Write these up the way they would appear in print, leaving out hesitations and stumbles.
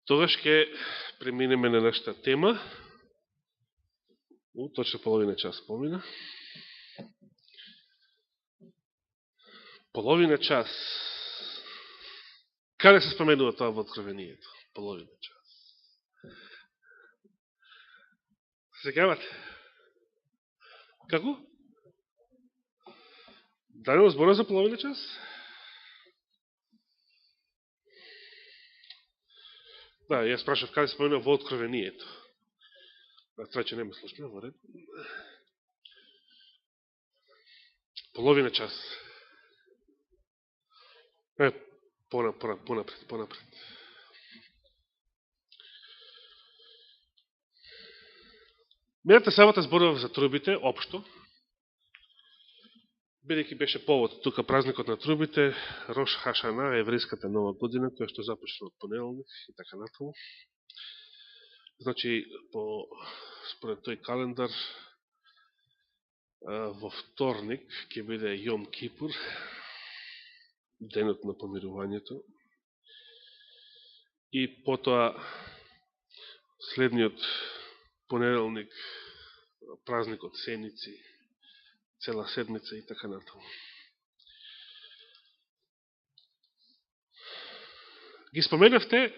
Тогаш ќе преминеме на нашата тема. Точно половина час помина. Половина час. Каде се споменува тоа во Откровението? Половина час. Се сеќавате? Како? Дали збора за половина час? Да, јас прашав каде се споменува во Откровението. Траче нема слушна, во ред. Половина час. Понапред. Мината сабота зборував за трубите, општо. Бидејќи беше повод тука празникот на трубите, Рош Хашана, еврејската нова година, која што започна од понеделник и така натаму. Значи, според тој календар, во вторник ќе биде Јом Кипур, денот на помирувањето. И потоа следниот понеделник, празникот Сеници, цела седмица и така натаму. Ги споменавте,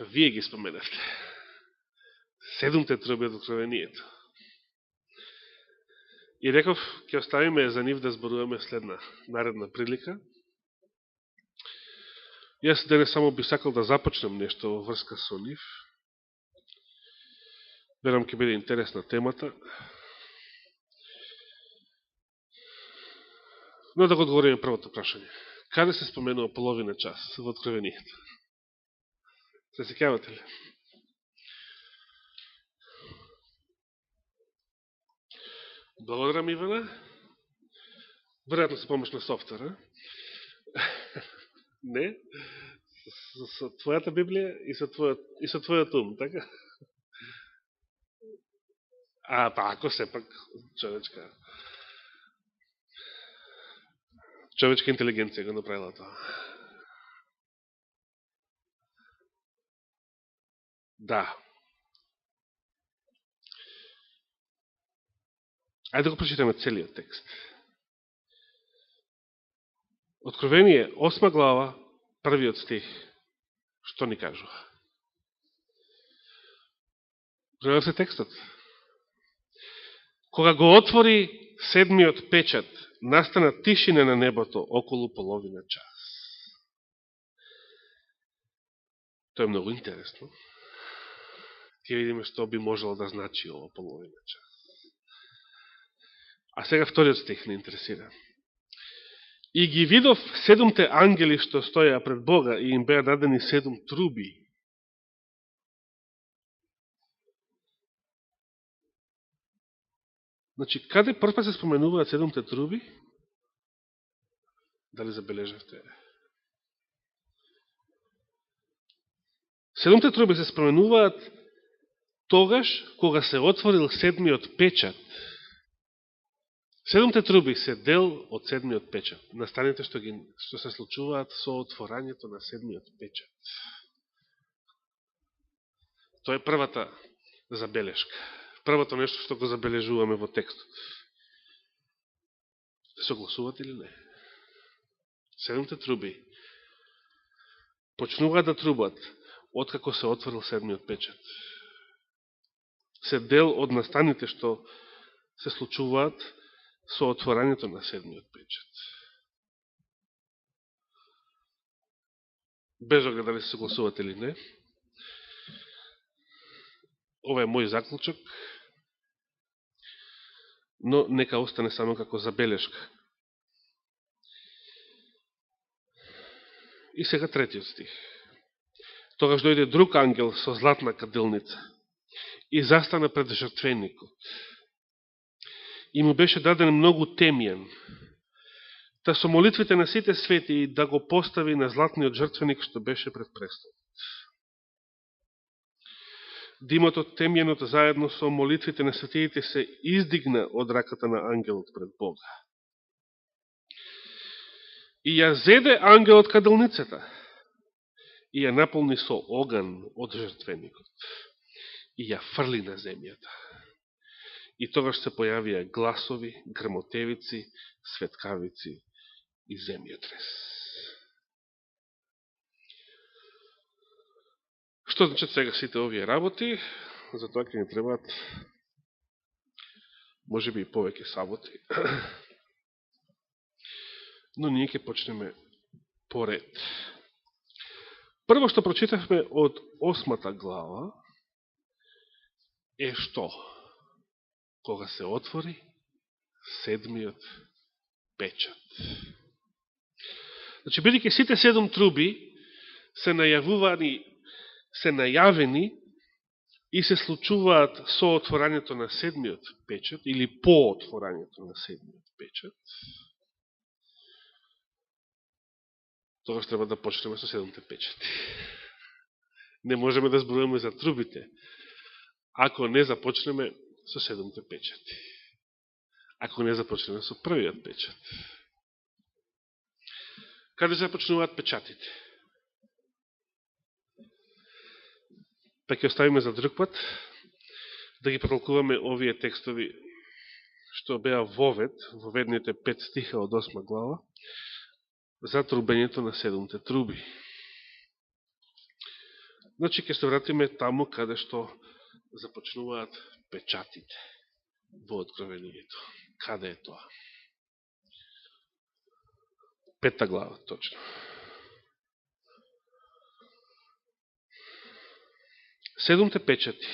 вие ги споменавте, 7 труби од Откровението. И реков, ќе оставиме за нив да зборуваме следна наредна прилика. Јас денес само би сакал да започнем нешто во врска со нив. Верам ќе биде интересна темата. Но да го одговориме првото прашање. Каде се споменува половина час во Откровението? Се сеќавате ли? Благодарам, Ивана. Веројатно се помош на софтвера. Не? Со твојата Библија и со твојот ум, така? Па ако сепак човечка интелигенција го направила тоа. Да. Ајде да го прочитаме целиот текст. Откровение, 8 глава, 1 стих. Што ни кажува? Гледа се текстот. Кога го отвори 7-миот печат, настана тишина на небото околу половина час. Тоа е многу интересно. Ќе видиме што би можело да значи ова половина час. А сега вториот стих не интересира. И ги видов 7 ангели што стоја пред Бога и им беа дадени 7 труби. Значи, каде прв се споменуваат 7 труби? Дали забележавте? 7 труби се споменуваат тогаш кога се отворил 7-миот печат. 7 труби се дел од 7-миот печат. Настаните што се случуваат со отворањето на 7-миот печат. Тоа е првата забелешка. Првото нешто што го забележуваме во текстот. Се согласувате или не? 7 труби почнуваат да трубат откако се отворил 7-миот печат. Се дел од настаните што се случуваат со отворањето на 7-миот печат. Без оглед дали се согласувате или не. Ова е мој заклучок, но нека остане само како забелешка. И сега третиот стих. Тогаш дојде друг ангел со златна каделница и застана пред жртвеникот. И му беше даден многу темјан, та со молитвите на сите свети да го постави на златниот жртвеник што беше пред престолот. Димот од темјаното заедно со молитвите на светиите се издигна од раката на ангелот пред Бога. И ја зеде ангелот каделницата и ја наполни со оган од жртвеникот и ја фрли на земјата. И тогаш се појавија гласови, грмотевици, светкавици и земјотрес. Што значат сега сите овие работи? За тоа ќе ни требаат можеби и повеќе саботи. Но ние ќе почнеме по ред. Прво што прочитавме од 8 глава е што? Кога се отвори 7-миот печат. Значи, бидејќи сите 7 труби се најавени и се случуваат со отворањето на 7-миот печат или по отворањето на 7-миот печат, тогаш треба да почнеме со 7-те печати. Не можеме да зборуваме за трубите, ако не започнеме со 7-те печати. Ако не започнеме со првиот печат. Каде започнуваат печатите? Па ќе оставиме за друг пат да ги протолкуваме овие текстови што беа воведните 5 стиха од 8 глава за трубењето на 7-те труби. Значи ќе се вратиме таму каде што започнуваат печатите во Откровението. Каде е тоа? 5 глава, точно. Седумте печати.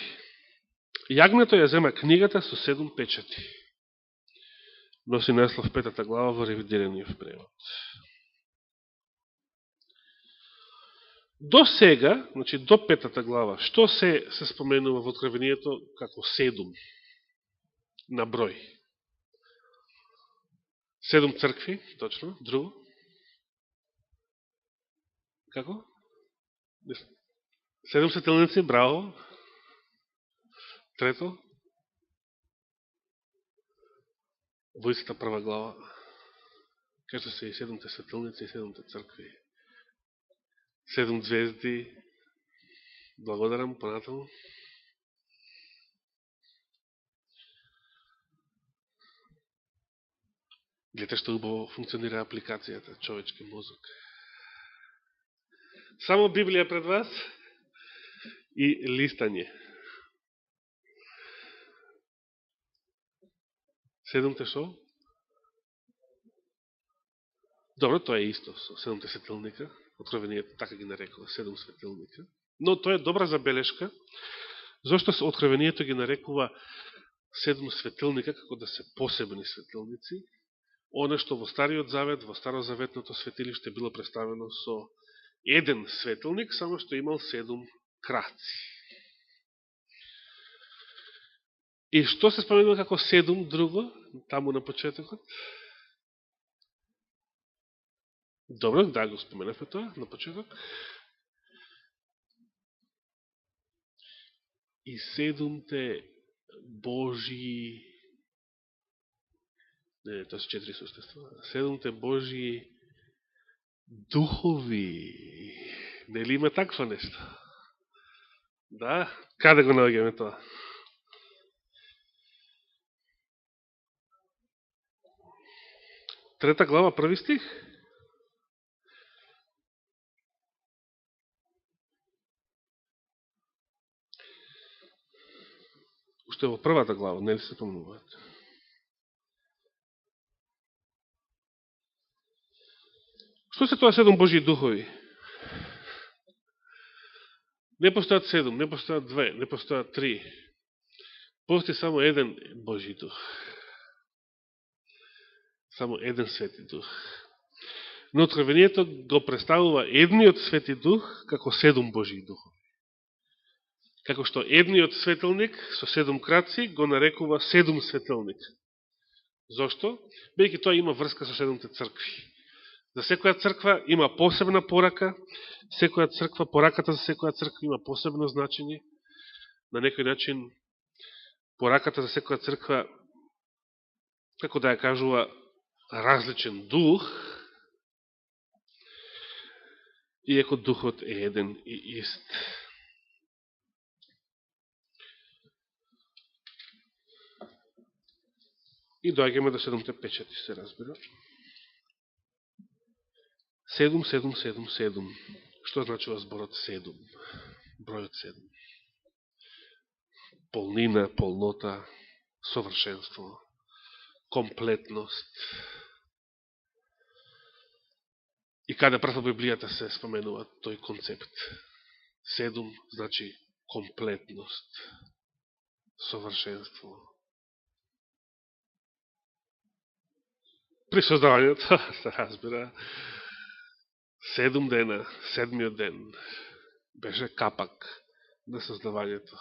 Јагнето ја зема книгата со 7 печати. Носи наслов 5 глава во ревидираниот превод. До сега, значи до 5 глава, што се споменува во Откровението како 7 на број? 7 цркви, точно, друго? Како? 7 светилници, браво. Трето? Во истата прва глава. Кажа се и 7 светилници и 7 цркви. 7 звезди. Благодарам, понатаму. Гледате што убаво функционира апликацијата, човечки мозок. Само Библија пред вас и листање. 7 шо? Добро, тоа е исто со 7 светилника. Откровението така ги нарекува 7 светилника. Но тоа е добра забелешка. Зошто Откровението ги нарекува 7 светилника како да се посебни светилници? Оно што во Стариот Завет, во Старозаветното светилиште било представено со еден светилник, само што имал 7 краци. И што се споменува како 7 друго, таму на почетокот? Добро, да го споменавме тоа на почеток. И 7 Божии, не, тоа се 4 существа, 7 Божии духови. Нели има такво нешто? Да? Каде го наоѓаме тоа? Трета глава, први стих? Уште во првата глава, нели се помнуваат? Што се тоа 7 Божии духови? Не постојат 7, не постојат 2, не постојат 3. Постои само еден Божи дух. Само еден свети дух. Но Откровението го представува едниот свети дух како 7 Божи духови. Како што едниот светилник со 7 краци го нарекува 7 светилник. Зошто? Бејќи тоа има врска со 7 цркви. За секоја црква има посебна порака, секоја црква, пораката за секоја црква има посебно значење. На некој начин, пораката за секоја црква, како да ја кажува, различен дух, иако духот е еден и ист. И доаѓаме до 7 печати, се разбира. 7, 7, 7, 7. Што значува зборот 7? Бројот 7. Полнина, полнота, совршенство, комплетност. И каде прв во Библијата се споменува тој концепт. 7 значи комплетност, совршенство. При создавањето, се разбира, 7 дена, 7-миот ден, беше капак на создавањето.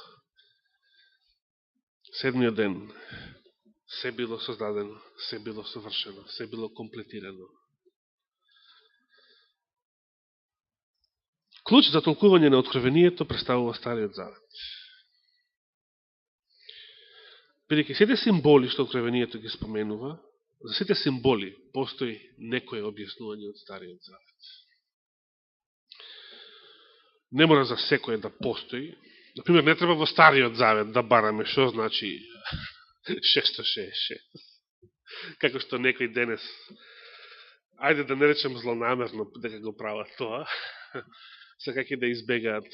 7-миот ден, се било создадено, се било совршено, се било комплетирано. Клуч за толкување на откровението представува Стариот Завет. Бидејќи сите символи што откровението ги споменува, за сите символи постои некое објаснување од Стариот Завет. Не мора за секој да постои. Например, не треба во Стариот Завет да бараме што значи 666. Како што некој денес, ајде да не речем злонамерно дека го прават тоа, сакајќи да избегаат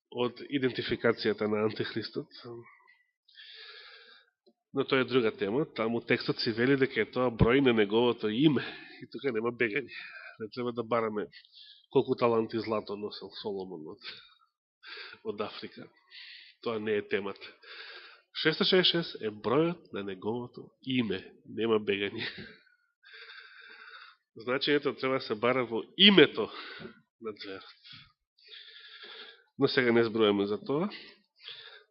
од идентификацијата на Антихристот. Но тоа е друга тема. Таму текстот си вели дека е тоа број на неговото име. И тука нема бегање. Не треба да бараме колку таланти злато носел Соломон од Африка. Тоа не е темата. 666 е бројот на неговото име. Нема бегање. Значењето треба да се бара во името на зверот. Но сега не збројаме за тоа.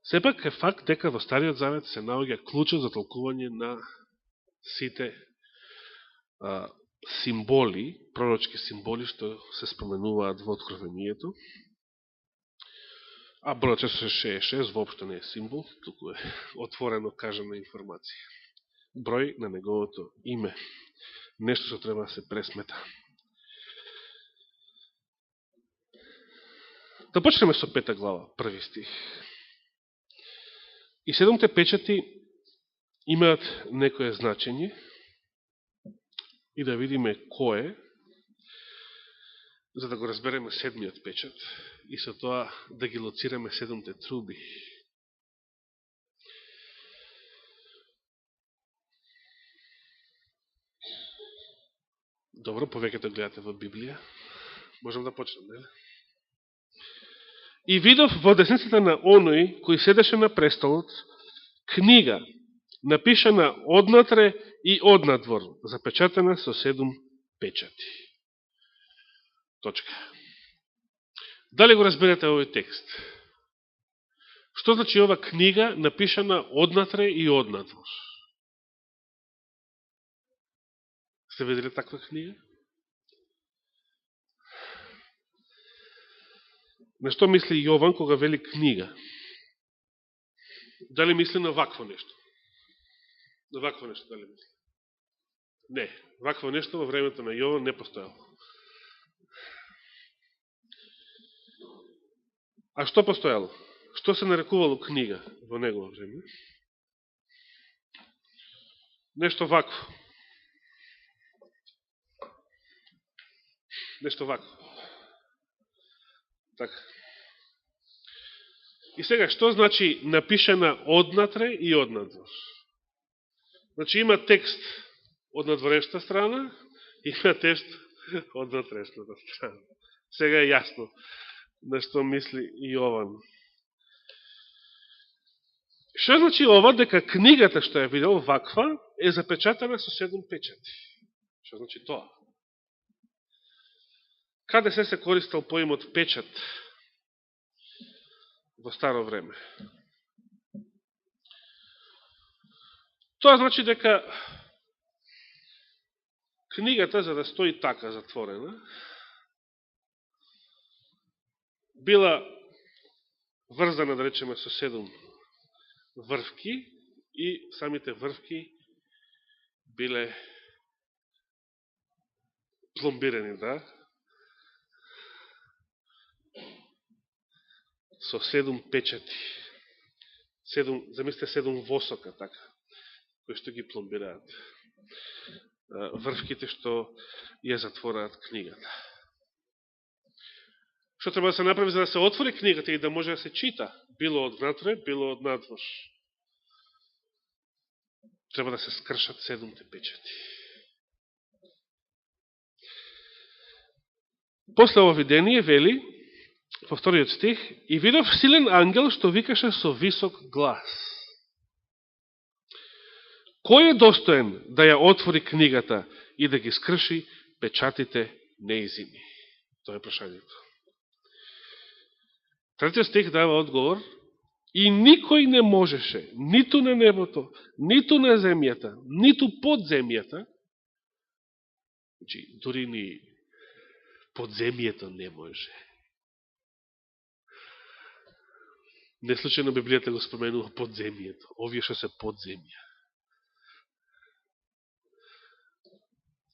Сепак е факт дека во Стариот Завет се наоѓа клучот за толкување на сите символи, пророчки символи што се споменуваат во Откровението. А бројот 666 воопшто не е символ, туку е отворено кажана информација. Број на неговото име. Нешто што треба да се пресмета. Да почнеме со 5 глава, први стих. И 7 печати имаат некое значење и да видиме кој е, за да го разбереме 7-миот печат и со тоа да ги лоцираме 7 труби. Добро, повеќето гледате во Библија. Можем да почнем, не? И видов во десницата на оној кој седеше на престолот книга, напишана однатре и однадвор, запечатана со 7 печати. Точка. Дали го разберете овој текст? Што значи ова книга напишана однатре и однадвор? Сте видели таква книга? На што мисли Јован кога вели книга? Дали мисли на вакво нешто? На вакво нешто дали мисли? Не, вакво нешто во времето на Јован не постоело. А што постоело? Што се нарекувало книга во негово време? Нешто вакво. Нешто вакво. Така. И сега, што значи напишана однатре и однадвор? Значи има текст од надворешната страна, има текст од надворешната страна. Сега е јасно на што мисли Јован. Што значи ова, дека книгата што ја видел ваква е запечатана со 7 печати? Што значи тоа? Каде се користел поимот печат во старо време? Тоа значи дека книгата, за да стои така затворена, била врзана, да речеме, со 7 врвки и самите врвки биле пломбирани, да? со 7 печати. Замислите 7 восока, така, кои што ги пломбираат врвките што ја затвораат книгата. Што треба да се направи за да се отвори книгата и да може да се чита, било од внатре, било од надвор? Треба да се скршат 7 печати. После ово видение вели, во вториот стих, и видов силен ангел што викаше со висок глас. Кој е достоен да ја отвори книгата и да ги скрши печатите неизини? Тоа е прашањето. Третиот стих дава одговор, и никој не можеше, ниту на небото, ниту на земјата, ниту под земјата, значи, дури ни под земјето не може. Не случајно Библијата го споменува под земјето, овие што се под земја.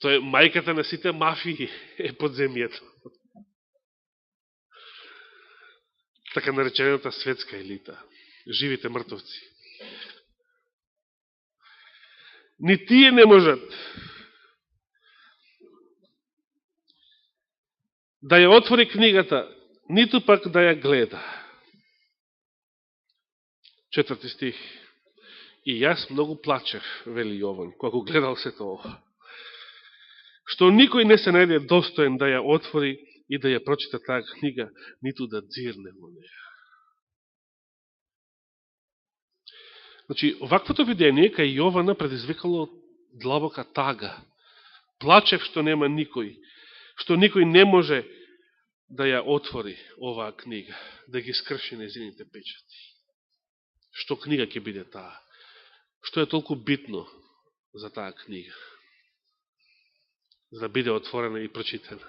Тоа е мајката на сите мафии, е под земјето. Така наречената светска елита, живите мртовци. Ни тие не можат да ја отвори книгата, ниту пак да ја гледа. 4 стих. И јас многу плачев, вели Јован, кога гледал се тоа. Што никој не се најде достоен да ја отвори и да ја прочита таа книга, ниту да дзирне во неја. Значи, оваквото видение кај Јована предизвикало длабока тага. Плачев што нема никој, што никој не може да ја отвори оваа книга, да ги скрши нејзините печати. Што книга ќе биде таа? Што е толку битно за таа книга? За да биде отворена и прочитана.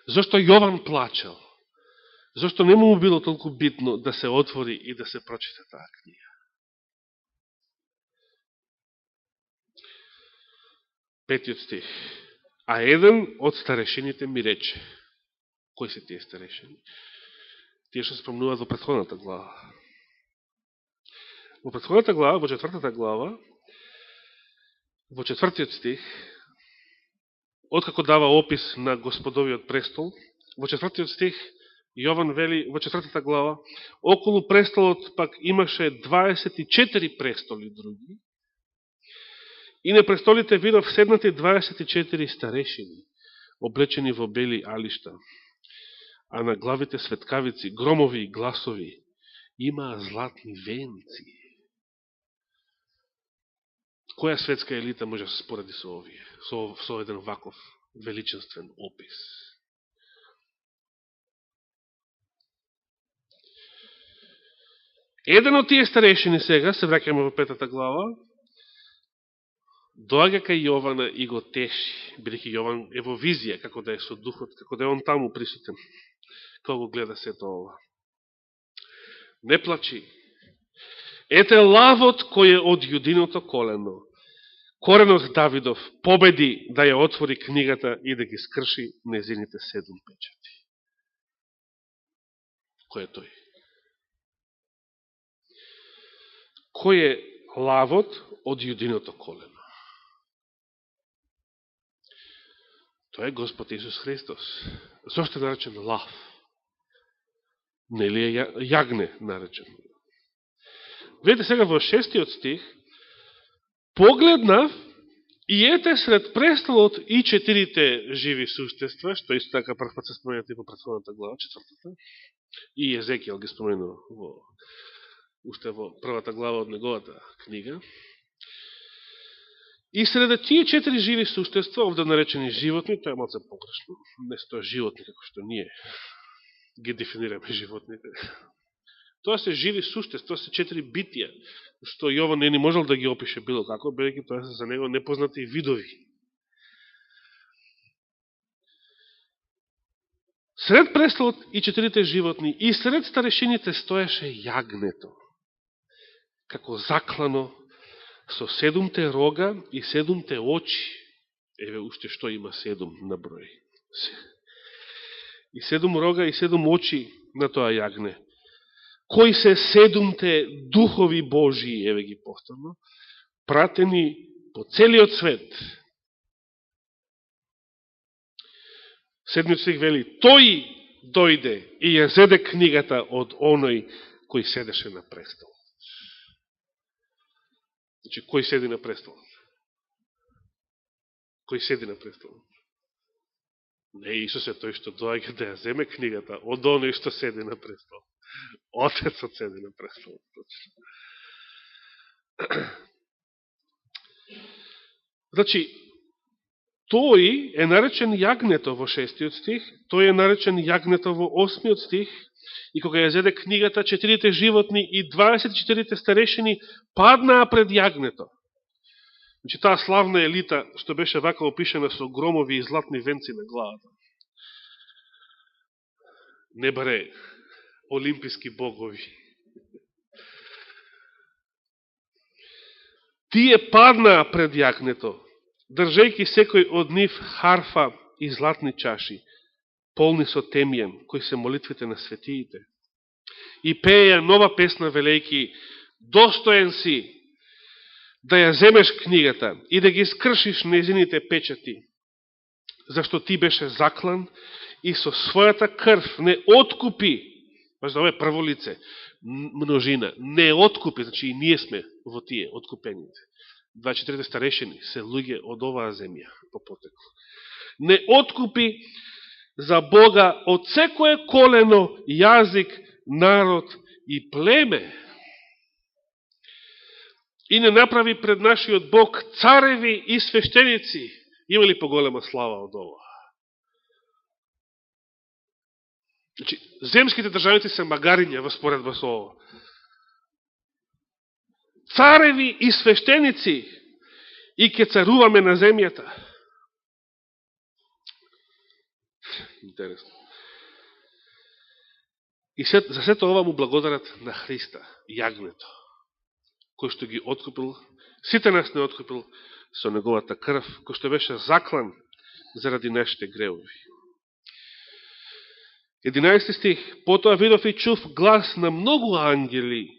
Зошто Јован плачел? Зошто не му било толку битно да се отвори и да се прочита таа книга? Петиот стих. А еден од старешините ми рече. Кои се тие старешини? Тие што спомнуваат во претходната глава. Во претходната глава, во 4 глава, во 4 стих, откако дава опис на Господовиот престол, во 4 стих Јован вели во 4 глава, околу престолот пак имаше 24 престоли други, и на престолите видов седнати 24 старешини, облечени во бели алишта, а на главите светкавици, громови и гласови, имаа златни венци. Која светска елита може да се спореди со овие, со еден ваков величествен опис? Еден од тие старешини сега, се враќаме во 5 глава, доаѓа кај Јована и го теши, бидејќи Јован е во визија, како да е со духот, како да е он таму присутен, кога го гледа сето ова. Не плачи. Ете лавот кој е од јудиното колено, коренот Давидов, победи да ја отвори книгата и да ги скрши незините 7 печати. Кој е тој? Кој е лавот од јудиното колено? Тоа е Господ Исус Христос. Зошто е наречен лав? Нели е јагне наречен? Видите сега во 6 стих, погледнав и ете сред престолот и 4 живи суштества, што исто така прв пат се споменати во претходната глава, 4, и Езекијел ги споменува уште во првата глава од неговата книга. И среде тие 4 живи суштества, овде наречени животни, тоа е малце погрешно, не стоја животни како што ние ги дефинираме животните. Тоа се живи суштества, тоа се 4 битија, што Јован не можел да ги опише било како, бидејќи тоа се за него непознати видови. Сред престолот и 4 животни и сред старешините стоеше јагнето, како заклано, со 7 рога и 7 очи. Еве уште што има 7 на број. и 7 рога и 7 очи на тоа јагне. Кои се 7-те духови Божии, еве ги повторно, пратени по целиот свет. 7 стих вели, тој дојде и ја зеде книгата од оној кој седеше на престол. Значи, кој седи на престол? Кој седи на престол? Не Исус е тој што доаѓа да ја земе книгата од оној што седи на престол. Отецот седи на престол. Значи, тој е наречен јагнето во 6 стих, тој е наречен јагнето во 8 стих, и кога ја зеде книгата, 4 животни и 24 старешини паднаа пред јагнето. Значи, таа славна елита, што беше вака опишена со громови и златни венци на главата. Не баре олимписки богови. Тие паднаа пред јагнето, држејќи секој од нив харфа и златни чаши, полни со темјен, кои се молитвите на светиите. И пееја нова песна, велејки, достоен си да ја земеш книгата и да ги скршиш незините печати, зашто ти беше заклан и со својата крв не откупи, баш да ова е прво лице, множина, не откупи, значи и ние сме во тие откупените. 24 старешени се луѓе од оваа земја по потекло. Не откупи за Бога од секое колено, јазик, народ и племе. И не направи пред нашиот Бог цареви и свештеници. Има ли поголема слава од ова? Значи, земските државници се магариња во споредба со ова. Цареви и свештеници и ке царуваме на земјата. Интересно. И за сето ова му благодарат на Христа, јагнето, кој што ги откупил, сите нас не откупил со неговата крв, кој што беше заклан заради нашите гревови. 11 стих. Потоа видов и чув глас на многу ангели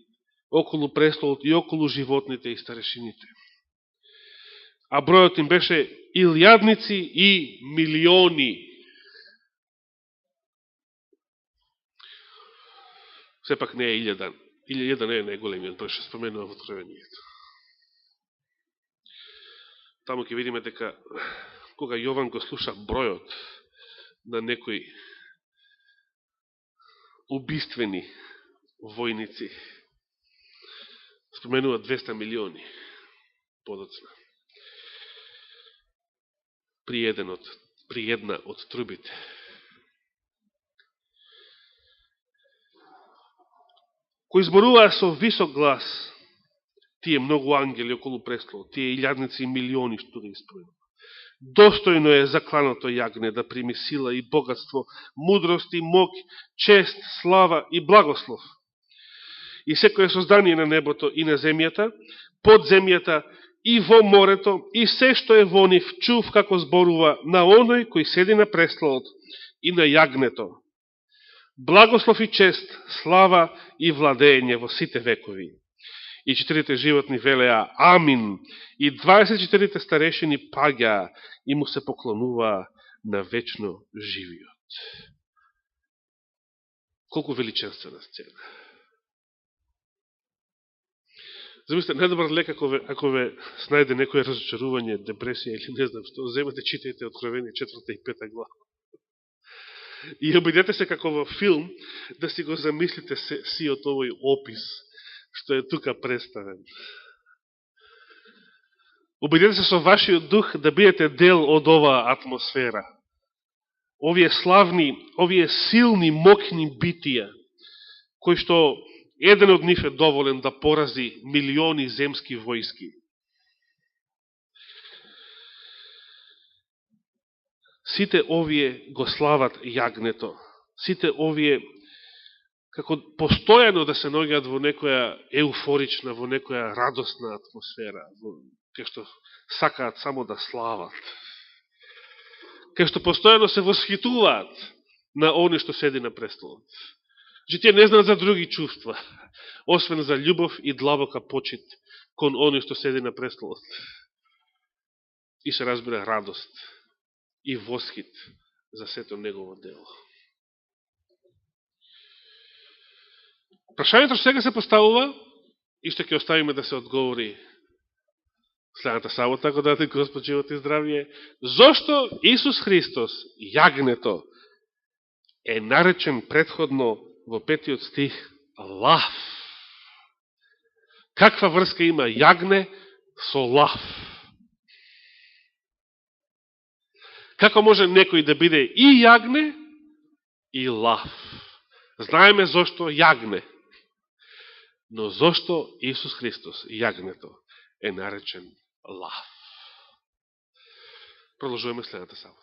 околу престолот и околу животните и старешините. А бројот им беше илјадници и милиони. Сепак не е 1000. 1000 не е најголемиот број што споменува во Откровението. Таму ќе видиме дека кога Јован го слуша бројот на некои убиствени војници, споменува 200 милиони подоцна. При една од трубите. Кои зборуваа со висок глас, тие многу ангели околу престолот, тие илјадници и милиони што да испоменува. Достојно е закланото јагне да прими сила и богатство, мудрост и мок, чест, слава и благослов. И секој создание на небото и на земјата, под земјата и во морето, и се што е во нив, чув како зборува на оној кој седи на престолот и на јагнето. Благослов и чест, слава и владење во сите векови. И 4 животни велеа амин, и 24 старешини паѓаа и му се поклонуваа на вечно живиот. Колку величествена сцена. Замислите, најдобар лек ако ве снајде некој разочарување, депресија или не знам што, земете, читајте Откровение 4 и 5 глава. И обидете се како во филм да си го замислите сиот овој опис што е тука представен. Обидете се со вашиот дух да бидете дел од оваа атмосфера. Овие славни, овие силни, мокни битија, кои што еден од нив е доволен да порази милиони земски војски. Сите овие го слават јагнето. Сите овие како постојано да се наоѓаат во некоја еуфорична, во некоја радосна атмосфера, кај што сакаат само да слават, кај што постојано се восхитуваат на оној што седи на престолот. Че тие не знаат за други чувства, освен за љубов и длабока почит кон оној што седи на престолот. И се разбира радост и восхит за сето негово дело. Прашањето што сега се поставува и што ќе оставиме да се одговори следната сабота, ако даде Господ живот и здравие, зошто Исус Христос, јагнето, е наречен предходно во 5 стих лав? Каква врска има јагне со лав? Како може некој да биде и јагне и лав? Знаеме зошто јагне, но зошто Исус Христос, јагнето, е наречен лав? Продолжуваме следната сабота.